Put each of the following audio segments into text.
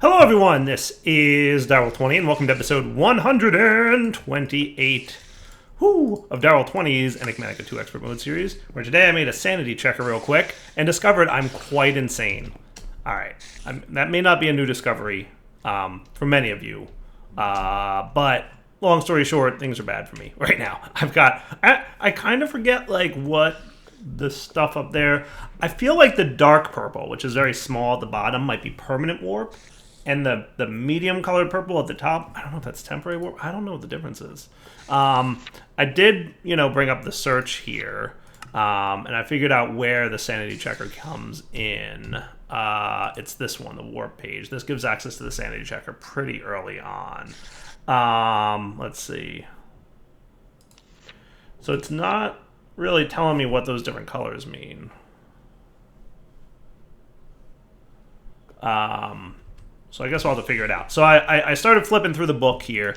Hello everyone, this is Daryl20 and welcome to episode 128 of Daryl20's Enigmatica 2 Expert Mode series, where today I made a sanity checker real quick and discovered I'm quite insane. Alright, that may not be a new discovery for many of you, but long story short, things are bad for me right now. I kind of forget like what the stuff up there. I feel like the dark purple, which is very small at the bottom, might be permanent warp. And the medium colored purple at the top, I don't know if that's temporary warp. I don't know what the difference is. I did, bring up the search here, and I figured out where the sanity checker comes in. It's this one, the warp page. This gives access to the sanity checker pretty early on. Let's see. So it's not really telling me what those different colors mean. So I guess I'll have to figure it out. So I started flipping through the book here,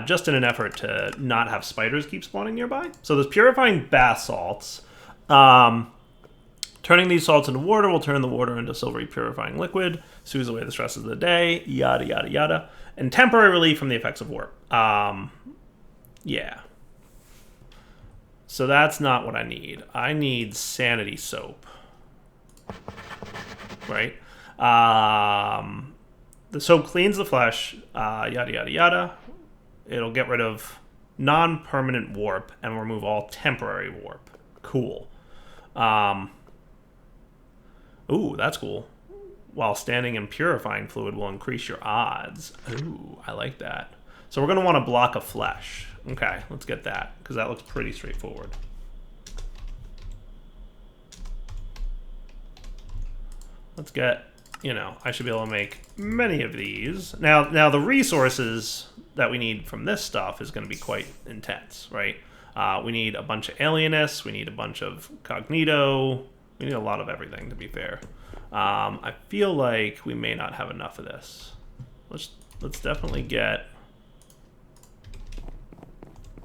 just in an effort to not have spiders keep spawning nearby. So there's purifying bath salts. Turning these salts into water will turn the water into silvery purifying liquid, soothes away the stresses of the day, yada, yada, yada. And temporary relief from the effects of warp. Yeah. So that's not what I need. I need sanity soap. Right? The soap cleans the flesh, yada, yada, yada. It'll get rid of non-permanent warp and remove all temporary warp. Cool. Ooh, that's cool. While standing in purifying fluid will increase your odds. Ooh, I like that. So we're going to want a block of flesh. Okay, let's get that, because that looks pretty straightforward. Let's get... I should be able to make many of these. Now the resources that we need from this stuff is going to be quite intense, right? We need a bunch of alienists. We need a bunch of cognito. We need a lot of everything, to be fair. I feel like we may not have enough of this. Let's definitely get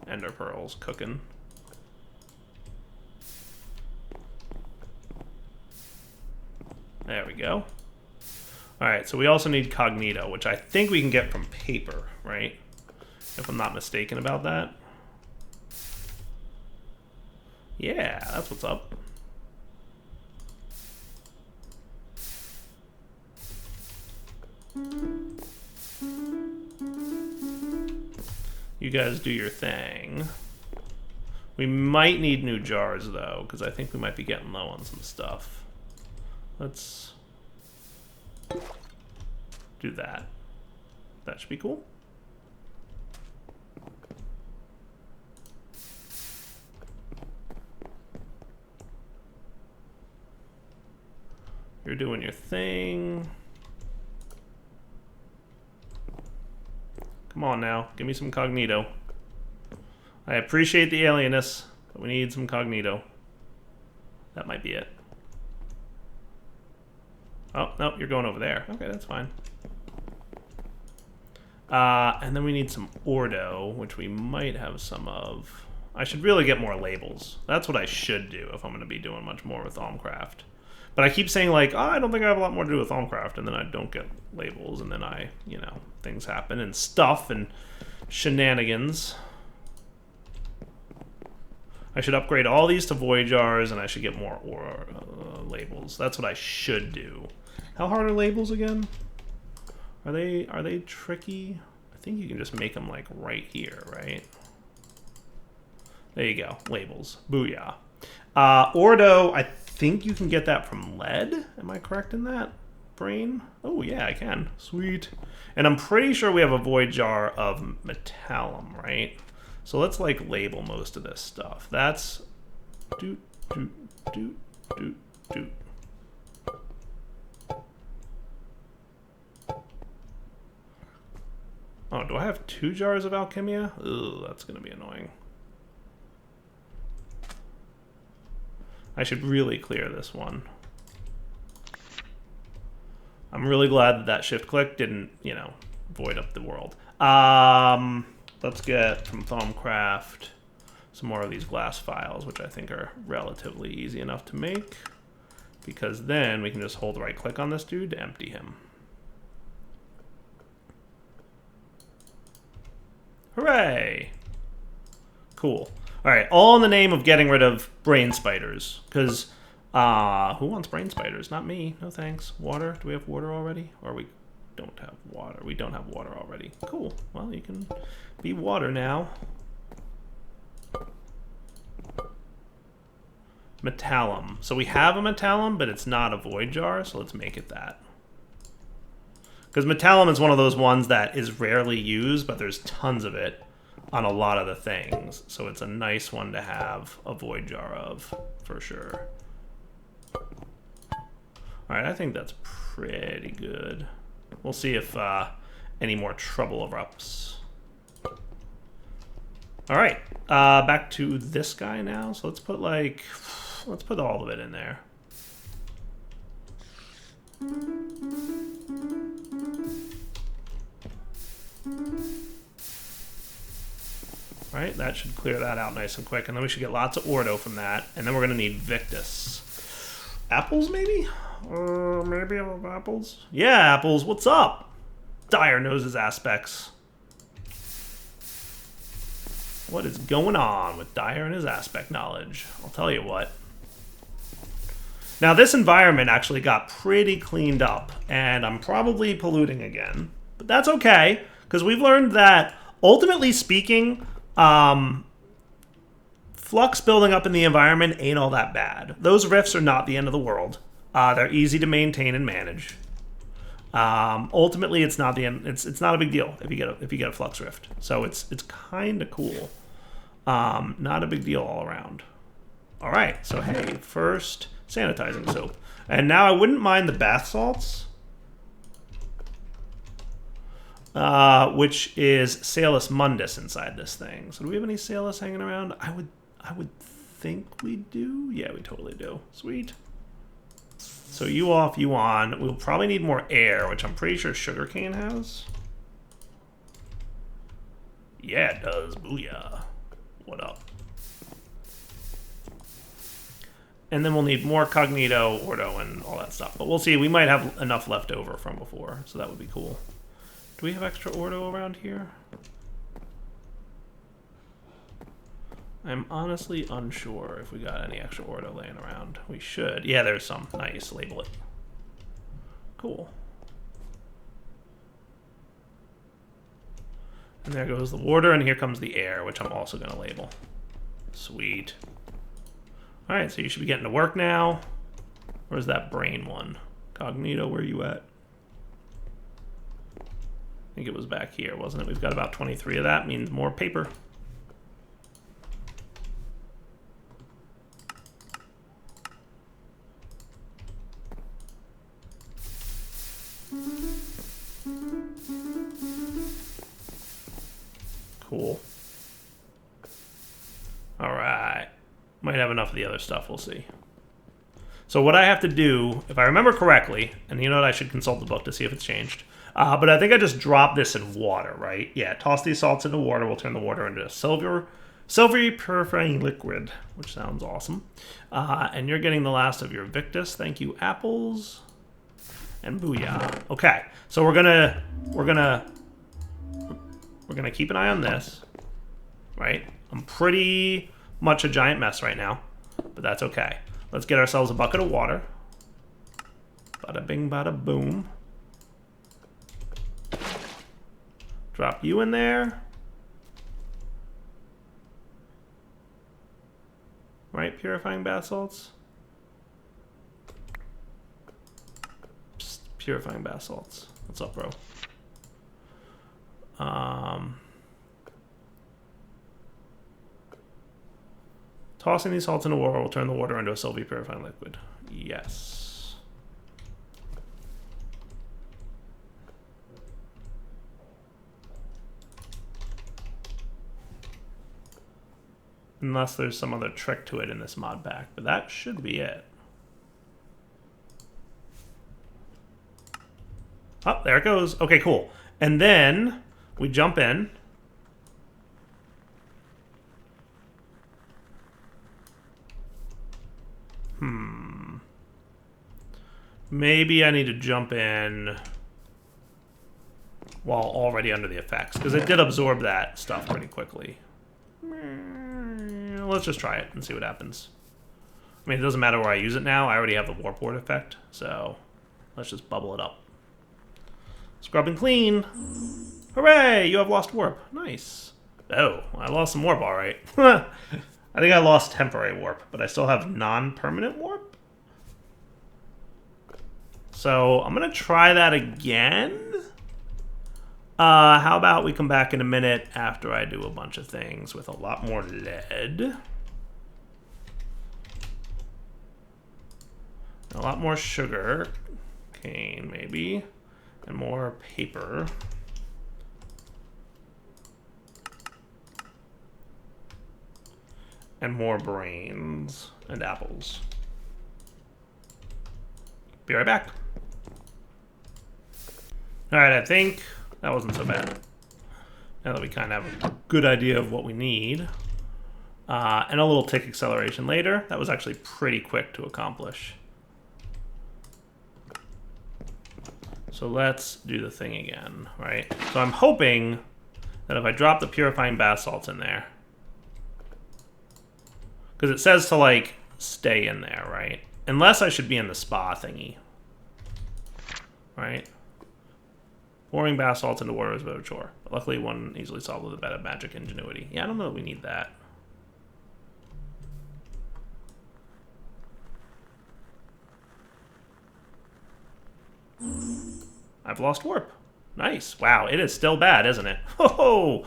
ender pearls cooking. There we go. Alright, so we also need cognito, which I think we can get from paper, right? If I'm not mistaken about that. Yeah, that's what's up. You guys do your thing. We might need new jars, though, because I think we might be getting low on some stuff. Let's... do that. That should be cool. You're doing your thing. Come on now, give me some cognito. I appreciate the alienness, but we need some cognito. That might be it. Oh, no, you're going over there. Okay, that's fine. And then we need some ordo, which we might have some of. I should really get more labels. That's what I should do if I'm going to be doing much more with Thaumcraft. But I keep saying, like, oh, I don't think I have a lot more to do with Thaumcraft, and then I don't get labels, and then things happen, and stuff, and shenanigans. I should upgrade all these to void jars, and I should get more labels. That's what I should do. How hard are labels again? Are they tricky? I think you can just make them like right here, right? There you go, labels. Booyah. Ordo, I think you can get that from lead. Am I correct in that, brain? Oh yeah, I can. Sweet. And I'm pretty sure we have a void jar of metallum, right? So let's like label most of this stuff. That's doot doot doot doot doot. Oh, do I have 2 jars of alchemia? Ugh, that's gonna be annoying. I should really clear this one. I'm really glad that shift click didn't, void up the world. Let's get from Thaumcraft some more of these glass files, which I think are relatively easy enough to make. because then we can just hold right click on this dude to empty him. Hooray! Cool. All right, all in the name of getting rid of brain spiders. Because who wants brain spiders? Not me. No thanks. Water? Do we have water already? Or we don't have water? We don't have water already. Cool. Well, you can be water now. Metallum. So we have a metallum, but it's not a void jar, so let's make it that. Because metallum is one of those ones that is rarely used, but there's tons of it on a lot of the things. So it's a nice one to have a void jar of, for sure. Alright, I think that's pretty good. We'll see if any more trouble erupts. Alright, back to this guy now. So let's put let's put all of it in there. Right, that should clear that out nice and quick, and then we should get lots of Ordo from that, and then we're gonna need Victus. Apples, maybe? Maybe I'll have apples? Yeah, apples, what's up? Dire knows his aspects. What is going on with Dire and his aspect knowledge? I'll tell you what. Now, this environment actually got pretty cleaned up, and I'm probably polluting again, but that's okay, because we've learned that, ultimately speaking, flux building up in the environment ain't all that bad. Those rifts are not the end of the world. They're easy to maintain and manage. Ultimately, it's not the end. It's not a big deal if you get a flux rift. So it's kind of cool. Not a big deal all around. All right. So hey, first sanitizing soap, and now I wouldn't mind the bath salts. Which is Salus Mundus inside this thing. So do we have any Salus hanging around? I would think we do. Yeah, we totally do. Sweet. So you off, you on. We'll probably need more air, which I'm pretty sure sugarcane has. Yeah, it does. Booyah. What up? And then we'll need more Cognito, Ordo, and all that stuff. But we'll see. We might have enough left over from before, so that would be cool. Do we have extra Ordo around here? I'm honestly unsure if we got any extra Ordo laying around. We should. Yeah, there's some. Nice. Label it. Cool. And there goes the water, and here comes the air, which I'm also going to label. Sweet. All right, so you should be getting to work now. Where's that brain one? Cognito, where you at? I think it was back here, wasn't it? We've got about 23 of that, means more paper. Cool. All right. Might have enough of the other stuff, we'll see. So what I have to do, if I remember correctly, and you know what, I should consult the book to see if it's changed. But I think I just dropped this in water, right? Yeah, toss these salts into water. We'll turn the water into a silvery purifying liquid, which sounds awesome. And you're getting the last of your Victus. Thank you, apples. And booyah. Okay, so we're gonna keep an eye on this, right? I'm pretty much a giant mess right now, but that's okay. Let's get ourselves a bucket of water. Bada bing, bada boom. Drop you in there. Right, purifying bath salts. Psst, purifying bath salts. What's up, bro? Tossing these salts into water will turn the water into a silvery purifying liquid. Yes. Unless there's some other trick to it in this mod pack, but that should be it. Oh, there it goes. Okay, cool. And then we jump in. Maybe I need to jump in while already under the effects, because it did absorb that stuff pretty quickly. Let's just try it and see what happens. I mean, it doesn't matter where I use it now. I already have the warp ward effect, so let's just bubble it up. Scrub and clean. Hooray! You have lost warp. Nice. Oh, I lost some warp, all right. I think I lost temporary warp, but I still have non-permanent warp. So I'm going to try that again. How about we come back in a minute after I do a bunch of things with a lot more lead. A lot more sugar cane, maybe. And more paper. And more brains and apples. Be right back. Alright, I think that wasn't so bad. Now that we kind of have a good idea of what we need. And a little tick acceleration later. That was actually pretty quick to accomplish. So let's do the thing again, right? So I'm hoping that if I drop the purifying bath salts in there, because it says to, like, stay in there, right? Unless I should be in the spa thingy. Right? Pouring bath salts into water is a bit of a chore. But luckily, one easily solved with a bit of magic ingenuity. Yeah, I don't know that we need that. I've lost warp. Nice. Wow, it is still bad, isn't it? Oh,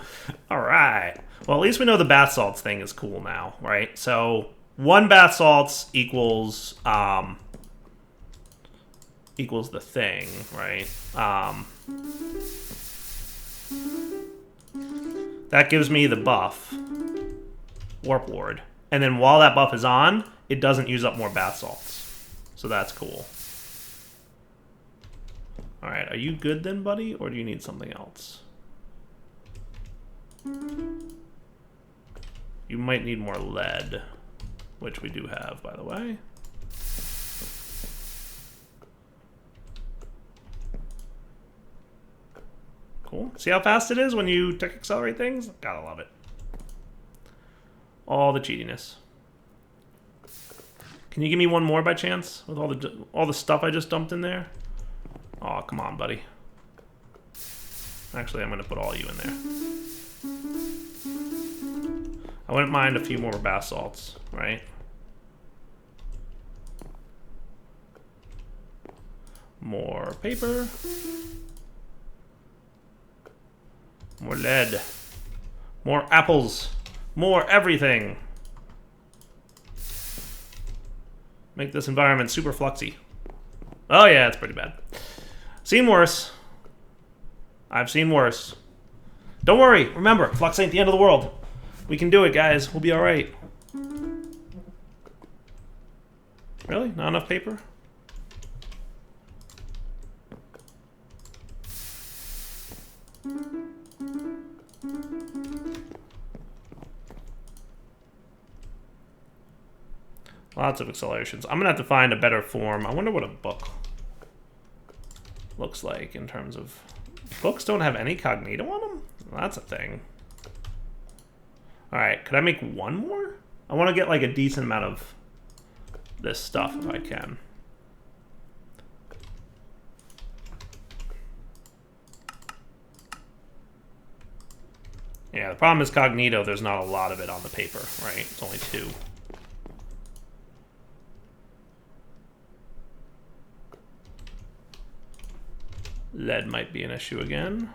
all right. Well, at least we know the bath salts thing is cool now, right? So 1 bath salts equals equals the thing, right? That gives me the buff, warp ward, and then while that buff is on, it doesn't use up more bath salts. So that's cool. All right, are you good then, buddy, or do you need something else? You might need more lead, which we do have, by the way. Cool. See how fast it is when you tick accelerate things? Gotta love it. All the cheatiness. Can you give me one more by chance with all the stuff I just dumped in there? Oh, come on, buddy. Actually, I'm going to put all you in there. I wouldn't mind a few more bath salts, right? More paper. More lead. More apples. More everything. Make this environment super fluxy. Oh yeah, it's pretty bad. Seen worse. I've seen worse. Don't worry. Remember, flux ain't the end of the world. We can do it, guys. We'll be all right. Really? Not enough paper? Lots of accelerations. I'm gonna have to find a better form. I wonder what a book looks like in terms of... Books don't have any cognito on them? Well, that's a thing. Alright, could I make one more? I want to get like a decent amount of this stuff if I can. Yeah, the problem is cognito, there's not a lot of it on the paper, right? It's only 2. Lead might be an issue again.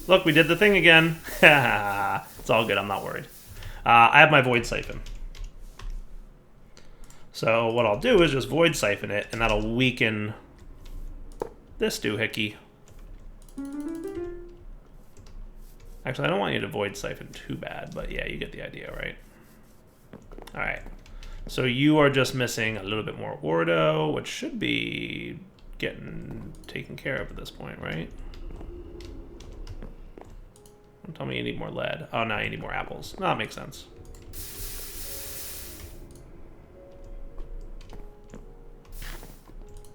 Look, we did the thing again. It's all good, I'm not worried. I have my void siphon. So what I'll do is just void siphon it, and that'll weaken this doohickey. Actually, I don't want you to void siphon too bad, but yeah, you get the idea, right? All right. So you are just missing a little bit more ordo, which should be getting taken care of at this point, right? Don't tell me you need more lead. Oh, no, you need more apples. No, that makes sense.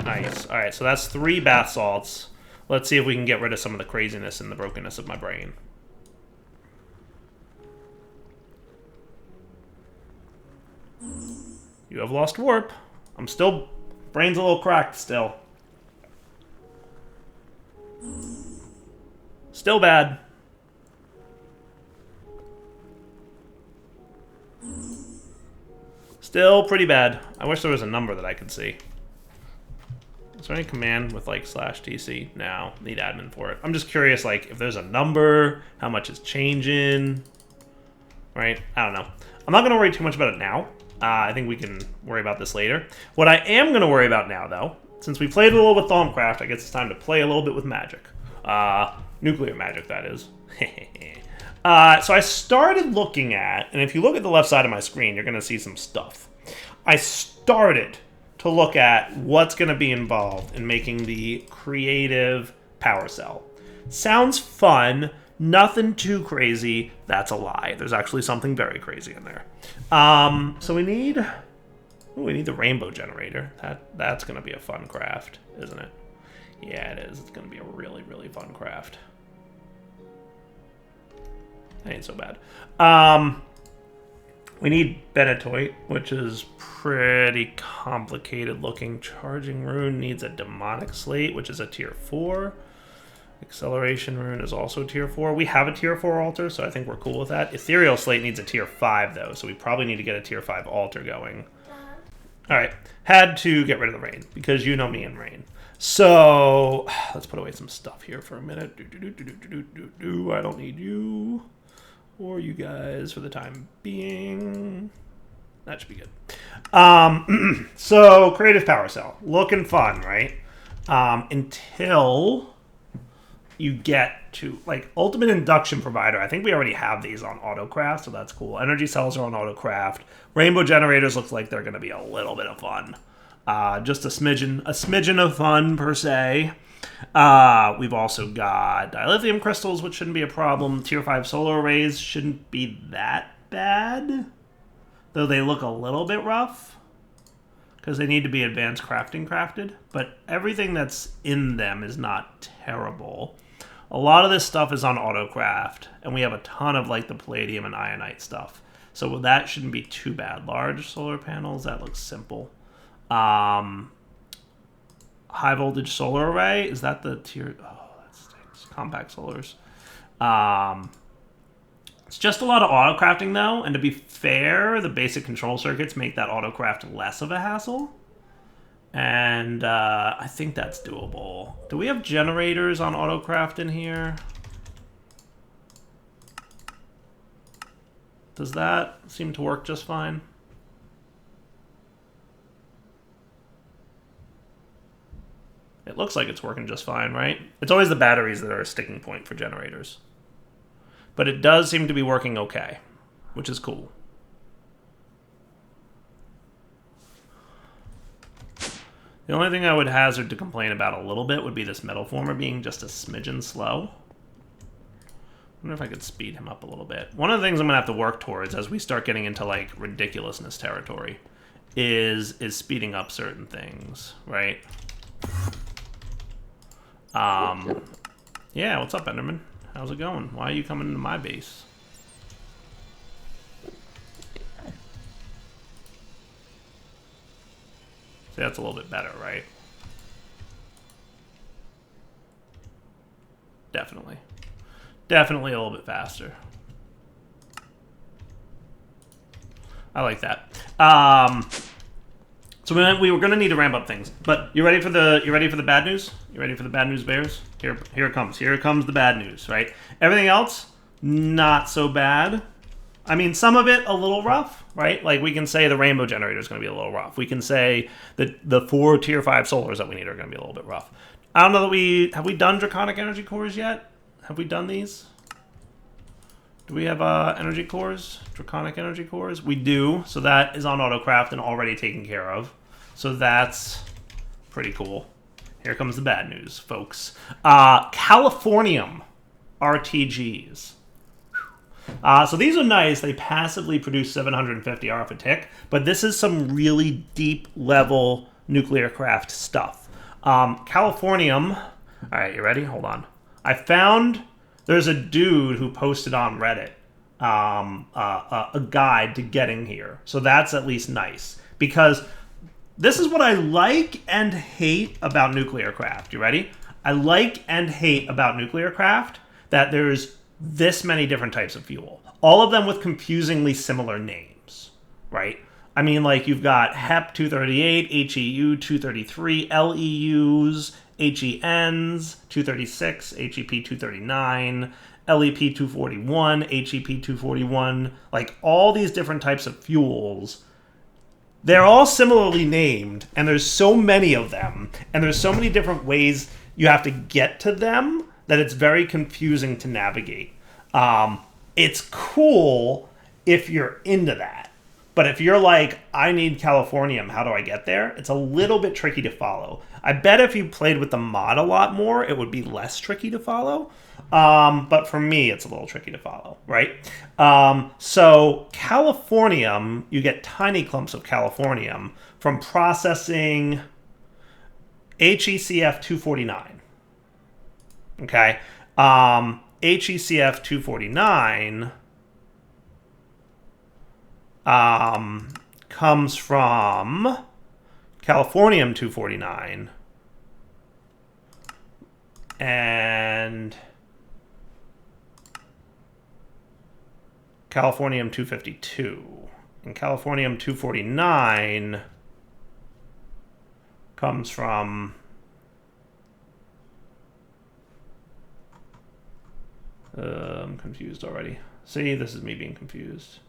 Nice. All right, so that's 3 bath salts. Let's see if we can get rid of some of the craziness and the brokenness of my brain. You have lost warp. I'm still... Brain's a little cracked still. Still bad. Still pretty bad. I wish there was a number that I could see. Is there any command with like /tc? No, need admin for it. I'm just curious, like, if there's a number, how much is changing, right? I don't know. I'm not going to worry too much about it now. I think we can worry about this later. What I am going to worry about now, though, since we played a little with Thaumcraft, I guess it's time to play a little bit with magic. Nuclear magic, that is. So I started looking at, and if you look at the left side of my screen, you're going to see some stuff. I started to look at what's going to be involved in making the creative power cell. Sounds fun. Nothing too crazy. That's a lie. There's actually something very crazy in there. So we need the rainbow generator. That's going to be a fun craft, isn't it? Yeah, it is. It's going to be a really, really fun craft. That ain't so bad. We need Benetoit, which is pretty complicated looking. Charging rune needs a demonic slate, which is a tier 4. Acceleration rune is also tier 4. We have a tier 4 altar, so I think we're cool with that. Ethereal slate needs a tier 5, though, so we probably need to get a tier 5 altar going. All right, had to get rid of the rain, because you know me and rain. So let's put away some stuff here for a minute. I don't need you or you guys for the time being. That should be good. So creative power cell, looking fun, right? Until you get to like ultimate induction provider. I think we already have these on autocraft, so that's cool. Energy cells are on autocraft. Rainbow generators looks like they're going to be a little bit of fun. Just a smidgen of fun per se. We've also got dilithium crystals, which shouldn't be a problem. Tier 5 solar arrays shouldn't be that bad, though they look a little bit rough because they need to be advanced crafted. But everything that's in them is not terrible. A lot of this stuff is on autocraft, and we have a ton of like the palladium and ionite stuff. So that shouldn't be too bad. Large solar panels, that looks simple. High voltage solar array, is that the tier? Oh, that stinks. Compact solars. It's just a lot of auto crafting though, and to be fair, the basic control circuits make that auto craft less of a hassle. And I think that's doable. Do we have generators on autocraft in here? Does that seem to work just fine? It looks like it's working just fine, right? It's always the batteries that are a sticking point for generators. But it does seem to be working okay, which is cool. The only thing I would hazard to complain about a little bit would be this metal former being just a smidgen slow. I wonder if I could speed him up a little bit. One of the things I'm going to have to work towards as we start getting into like ridiculousness territory is speeding up certain things, right? Yeah, what's up, Enderman? How's it going? Why are you coming into my base? See, that's a little bit better, right? Definitely. Definitely a little bit faster. I like that. So we were going to need to ramp up things, but you ready for the bad news? You ready for the bad news, bears? Here it comes. Here comes the bad news, right? Everything else, not so bad. I mean, some of it a little rough, right? Like we can say the rainbow generator is going to be a little rough. We can say that the 4 tier 5 solars that we need are going to be a little bit rough. I don't know that have we done draconic energy cores yet? Have we done these? Do we have energy cores? Draconic energy cores? We do. So that is on autocraft and already taken care of. So that's pretty cool. Here comes the bad news, folks. Californium RTGs. So these are nice. They passively produce 750 RF a tick, but this is some really deep level nuclear craft stuff. Californium. All right, you ready? Hold on. I found there's a dude who posted on Reddit a guide to getting here. So that's at least nice, because this is what I like and hate about nuclear craft. You ready? I like and hate about nuclear craft that there's this many different types of fuel, all of them with confusingly similar names, right? I mean, like, you've got HEP-238, HEU-233, LEUs, HENs, 236, HEP-239, LEP-241, HEP-241, like, all these different types of fuels. They're all similarly named, and there's so many of them, and there's so many different ways you have to get to them that it's very confusing to navigate. It's cool if you're into that. But if you're like, I need Californium, how do I get there? It's a little bit tricky to follow. I bet if you played with the mod a lot more, it would be less tricky to follow. But for me, it's a little tricky to follow, right? So Californium, you get tiny clumps of Californium from processing HECF-249. Okay? HECF-249 comes from Californium-249 and Californium-252. And Californium-249 comes from I'm confused already. See, this is me being confused.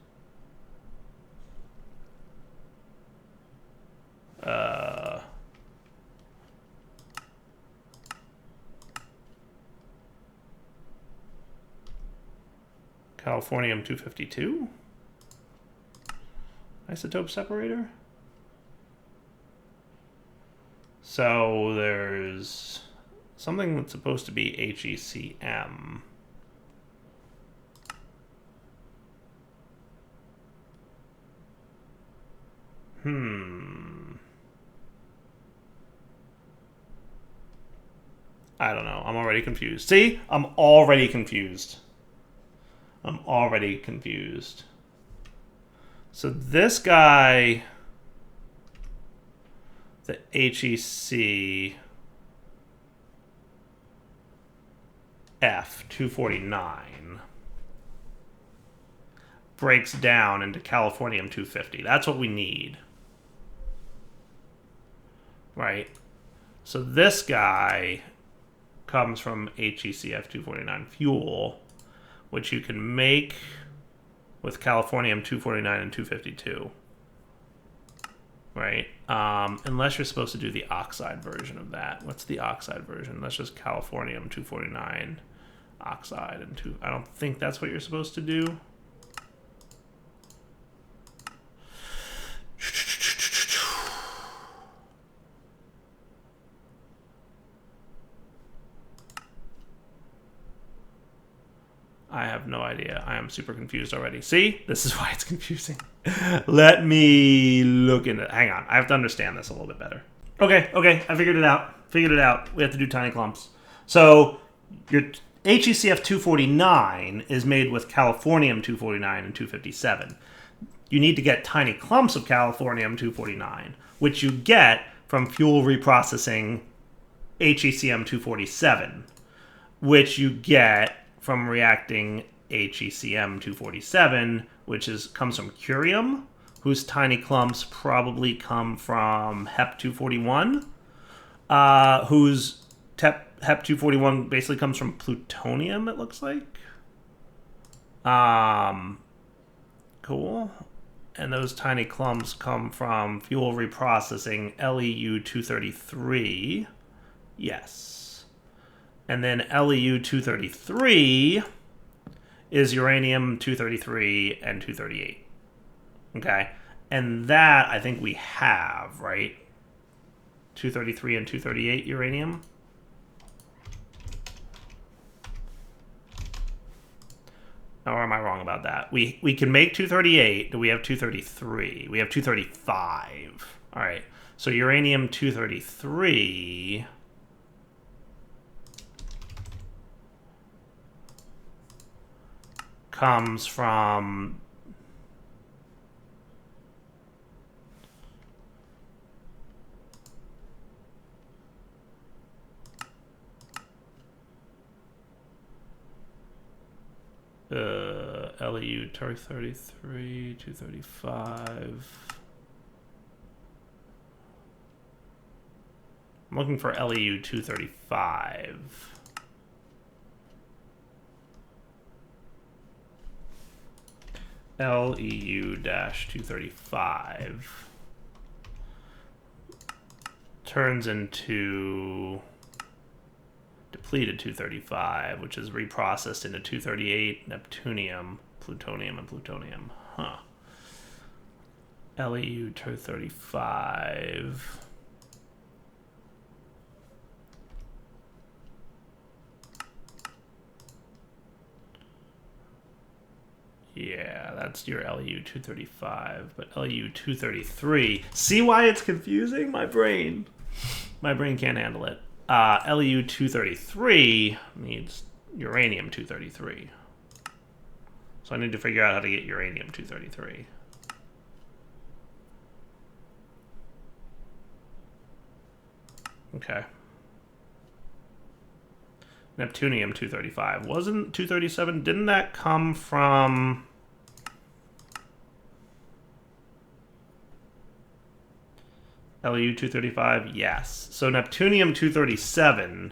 Californium-252? Isotope separator? So there's something that's supposed to be HECM. I don't know. I'm already confused. See? I'm already confused. So this guy, the HECF-249, breaks down into Californium-250. That's what we need. Right? So this guy comes from HECF-249 fuel, which you can make with Californium-249 and 252. Right? Unless you're supposed to do the oxide version of that. What's the oxide version? That's just Californium-249 oxide and 2. I don't think that's what you're supposed to do. I have no idea. I am super confused already. See? This is why it's confusing. Let me look into it. Hang on. I have to understand this a little bit better. Okay. I figured it out. We have to do tiny clumps. So your HECF-249 is made with Californium-249 and 257. You need to get tiny clumps of Californium-249, which you get from fuel reprocessing HECM-247, which you get from reacting HECM-247, which comes from curium, whose tiny clumps probably come from HEP-241, whose HEP-241 basically comes from plutonium, it looks like. Cool. And those tiny clumps come from fuel reprocessing LEU-233. Yes. And then LEU-233 is uranium-233 and 238. Okay? And that, I think we have, right? 233 and 238 uranium. Or am I wrong about that? We can make 238. Do we have 233? We have 235. All right. So uranium 233 comes from LEU 233, 235. I'm looking for LEU 235. LEU-235 turns into depleted 235, which is reprocessed into 238, neptunium, plutonium, and plutonium. Huh. LEU-235. Yeah, that's your LEU-235, but LEU-233. See why it's confusing? My brain can't handle it. LEU-233 needs uranium-233. So I need to figure out how to get uranium-233. Okay. Neptunium-235. Wasn't 237? Didn't that come from... LEU-235? Yes. So Neptunium-237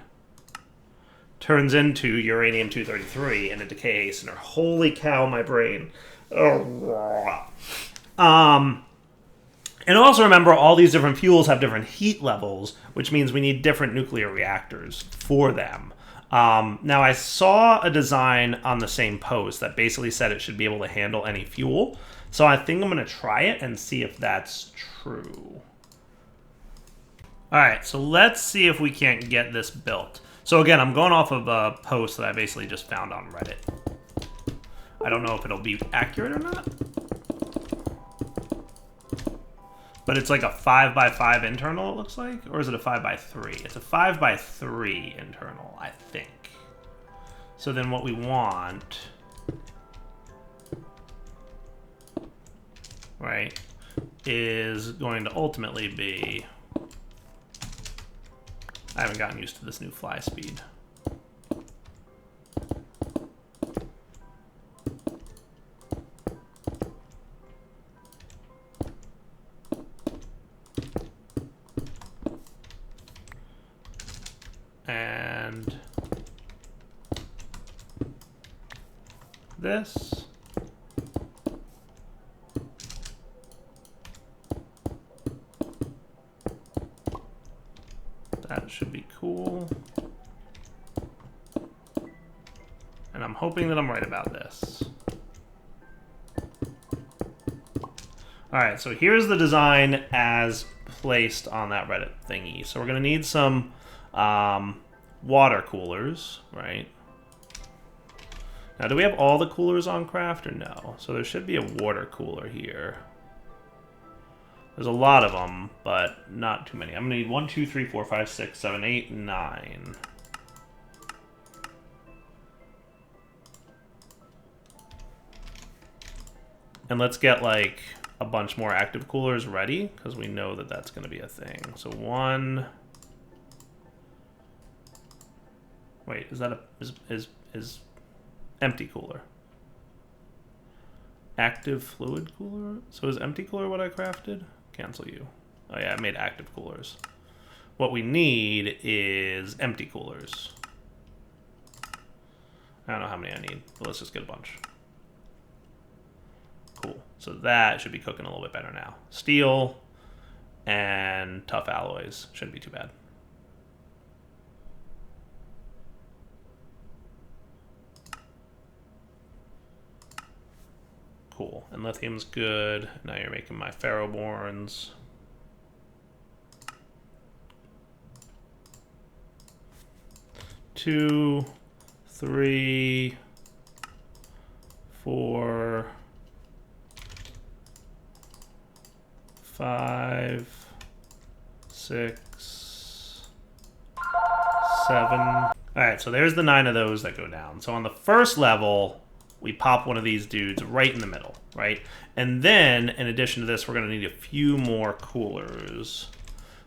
turns into uranium-233 in a decay hastener. Holy cow, my brain. And also remember, all these different fuels have different heat levels, which means we need different nuclear reactors for them. Now, I saw a design on the same post that basically said it should be able to handle any fuel. So I think I'm going to try it and see if that's true. All right, so let's see if we can't get this built. So again, I'm going off of a post that I basically just found on Reddit. I don't know if it'll be accurate or not. But it's like a 5x5 internal, it looks like? Or is it a 5x3? It's a 5x3 internal, I think. So then what we want, right, is going to ultimately be... I haven't gotten used to this new fly speed. And this. That should be cool. And I'm hoping that I'm right about this. All right, so here's the design as placed on that Reddit thingy. So we're going to need some water coolers, right? Now, do we have all the coolers on craft or no? So there should be a water cooler here. There's a lot of them, but not too many. I'm gonna need 1, 2, 3, 4, 5, 6, 7, 8, 9. And let's get like a bunch more active coolers ready, because we know that that's gonna be a thing. So 1. Wait, is that a is empty cooler? Active fluid cooler? So is empty cooler what I crafted? Cancel you. Oh yeah, I made active coolers. What we need is empty coolers. I don't know how many I need, but let's just get a bunch. Cool. So that should be cooking a little bit better now. Steel and tough alloys shouldn't be too bad. Cool. And lithium's good. Now you're making my ferroborns. Two, 3, 4, 5, 6, 7. All right, so there's the 9 of those that go down. So on the first level, we pop one of these dudes right in the middle, right? And then, in addition to this, we're going to need a few more coolers.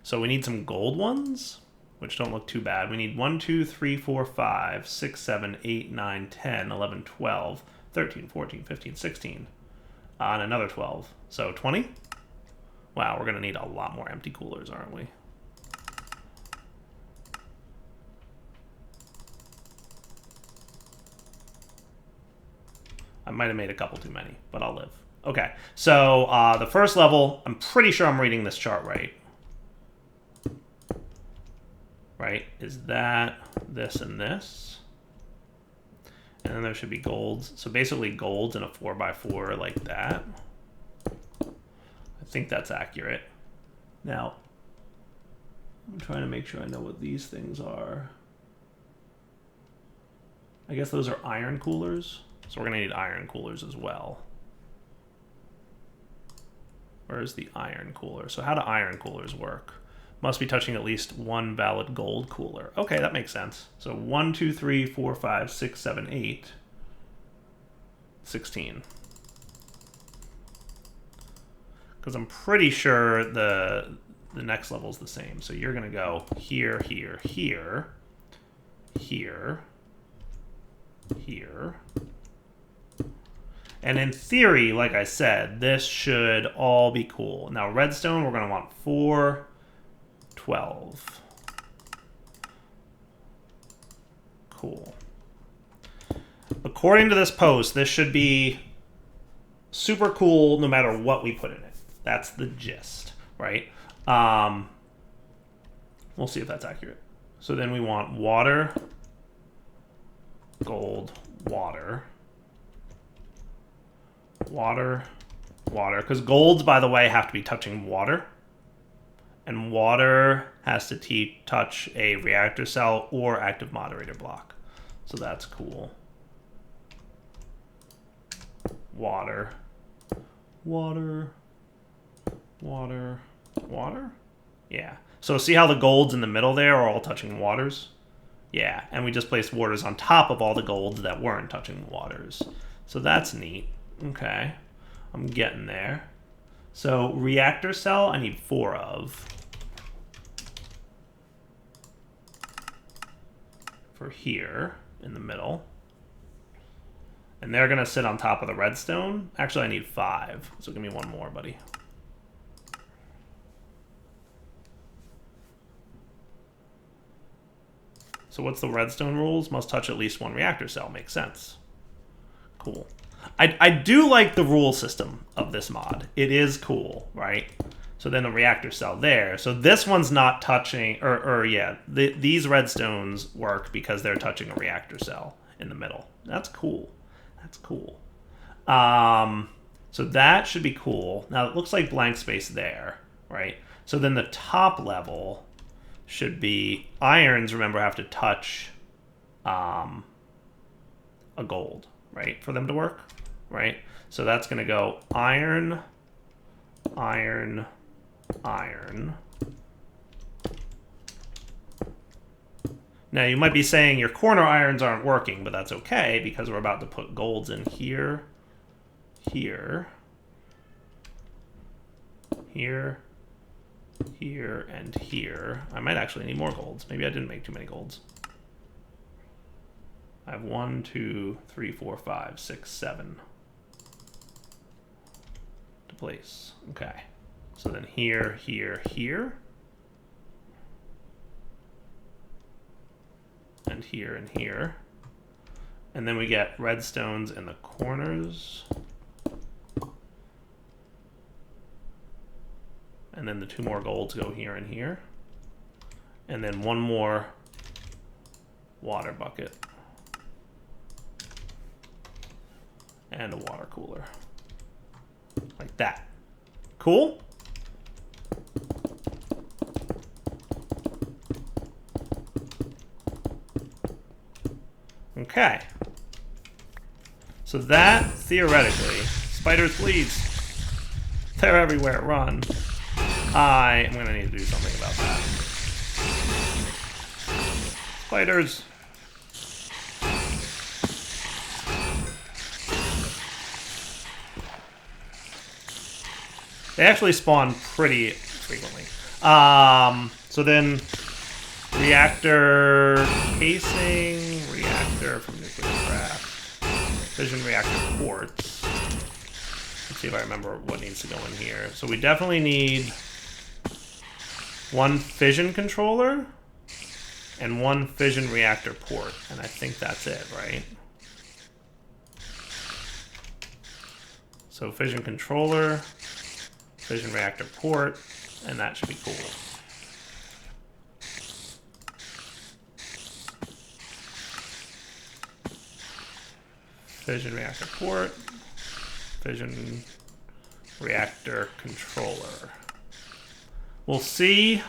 So we need some gold ones, which don't look too bad. We need 1, 2, 3, 4, 5, 6, 7, 8, 9, 10, 11, 12, 13, 14, 15, 16, and another 12. So 20? Wow, we're going to need a lot more empty coolers, aren't we? I might have made a couple too many, but I'll live. Okay, so the first level, I'm pretty sure I'm reading this chart right. Right? Is that this and this? And then there should be golds. So basically golds in a 4x4 like that. I think that's accurate. Now, I'm trying to make sure I know what these things are. I guess those are iron coolers. So we're going to need iron coolers as well. Where's the iron cooler? So how do iron coolers work? Must be touching at least one valid gold cooler. Okay, that makes sense. So 1, 2, 3, 4, 5, 6, 7, 8, 16. Because I'm pretty sure the next level is the same. So you're going to go here, here, here, here, here. And in theory, like I said, this should all be cool. Now redstone, we're going to want 4, 12. Cool. According to this post, this should be super cool no matter what we put in it. That's the gist, right? We'll see if that's accurate. So then we want water, gold, water, water, water. Because golds, by the way, have to be touching water. And water has to touch a reactor cell or active moderator block. So that's cool. Water, water, water, water? Yeah. So see how the golds in the middle there are all touching waters? Yeah, and we just placed waters on top of all the golds that weren't touching waters. So that's neat. Okay, I'm getting there. So reactor cell, I need 4 of. For here, in the middle. And they're going to sit on top of the redstone. Actually, I need 5. So give me one more, buddy. So what's the redstone rules? Must touch at least one reactor cell. Makes sense. Cool. I do like the rule system of this mod. It is cool, right? So then a reactor cell there. So this one's not touching, these redstones work because they're touching a reactor cell in the middle. That's cool. That's cool. So that should be cool. Now it looks like blank space there, right? So then the top level should be irons, remember, have to touch a gold, right? For them to work, right? So that's going to go iron, iron, iron. Now you might be saying your corner irons aren't working, but that's okay because we're about to put golds in here, here, here, here, and here. I might actually need more golds. Maybe I didn't make too many golds. I have 1, 2, 3, 4, 5, 6, 7 to place. Okay. So then here, here, here. And here and here. And then we get redstones in the corners. And then the 2 more golds go here and here. And then 1 more water bucket. And a water cooler. Like that. Cool? Okay. So that, theoretically, spiders, please. They're everywhere, run. I am gonna need to do something about that. Spiders. They actually spawn pretty frequently. So then, reactor casing, reactor from nuclear craft, fission reactor ports. Let's see if I remember what needs to go in here. So we definitely need one fission controller and one fission reactor port, and I think that's it, right? So fission controller, fission reactor port, and that should be cool. Fission reactor port, fission reactor controller. We'll see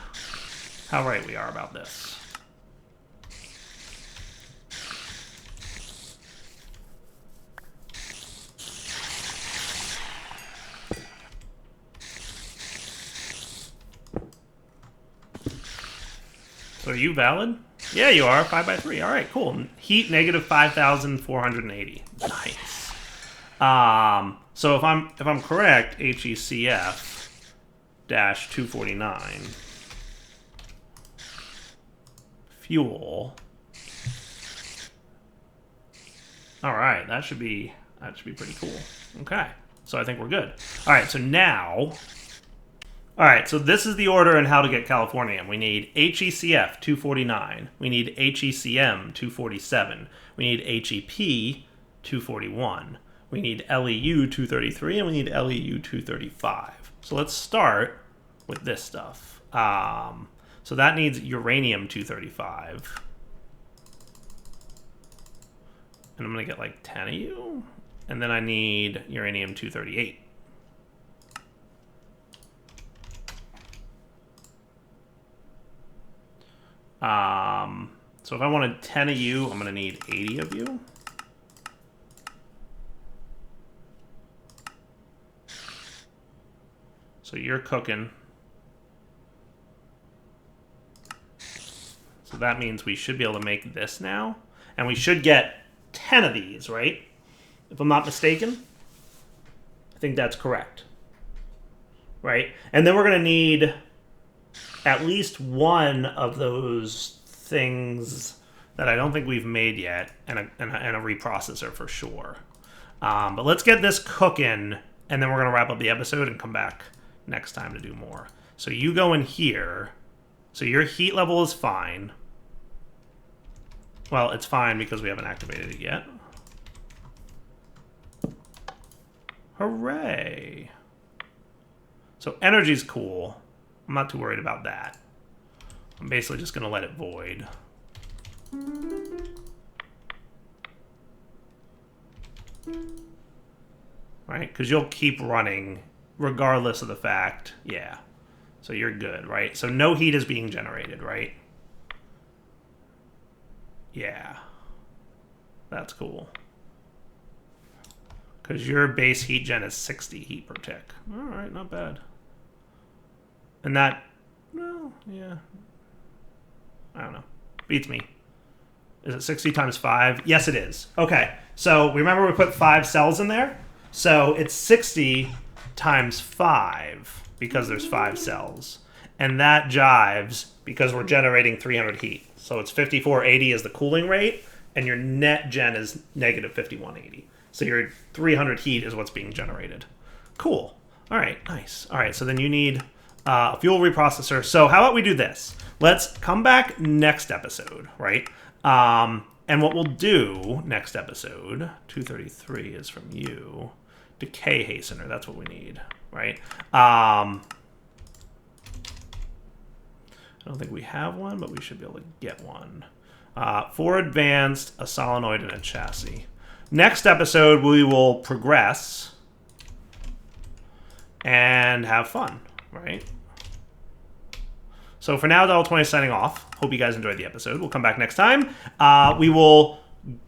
how right we are about this. So are you valid? Yeah, you are. 5 by 3. All right, cool. Heat negative 5,480. Nice. So if I'm correct, HECF dash 249 fuel. All right, that should be pretty cool. Okay, so I think we're good. All right, so now. All right, so this is the order and how to get Californium. We need HECF 249. We need HECM 247. We need HEP 241. We need LEU 233, and we need LEU 235. So let's start with this stuff. So that needs uranium 235. And I'm going to get like 10 of you. And then I need uranium 238. So if I wanted 10 of you, I'm going to need 80 of you. So you're cooking. So that means we should be able to make this now. And we should get 10 of these, right? If I'm not mistaken. I think that's correct. Right? And then we're going to need at least one of those things that I don't think we've made yet, and a reprocessor for sure. But let's get this cooking, and then we're going to wrap up the episode and come back next time to do more. So you go in here. So your heat level is fine. Well, it's fine because we haven't activated it yet. Hooray! So energy's cool. I'm not too worried about that. I'm basically just going to let it void. Right? Because you'll keep running regardless of the fact. Yeah. So you're good, right? So no heat is being generated, right? Yeah. That's cool. Because your base heat gen is 60 heat per tick. All right, not bad. And that, well, yeah. I don't know. Beats me. Is it 60 times 5? Yes, it is. Okay. So remember we put 5 cells in there? So it's 60 times 5 because there's 5 cells. And that jives because we're generating 300 heat. So it's 5480 is the cooling rate, and your net gen is negative 5180. So your 300 heat is what's being generated. Cool. All right, nice. All right, so then you need a fuel reprocessor. So how about we do this? Let's come back next episode, right? And what we'll do next episode, 233 is from you. Decay hastener, that's what we need, right? I don't think we have one, but we should be able to get one. 4 advanced, a solenoid, and a chassis. Next episode, we will progress and have fun, right? So for now, Ep128 signing off. Hope you guys enjoyed the episode. We'll come back next time. We will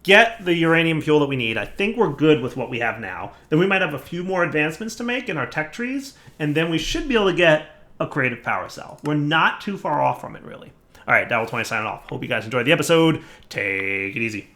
get the uranium fuel that we need. I think we're good with what we have now. Then we might have a few more advancements to make in our tech trees, and then we should be able to get a creative power cell. We're not too far off from it, really. All right, Darryl20 signing off. Hope you guys enjoyed the episode. Take it easy.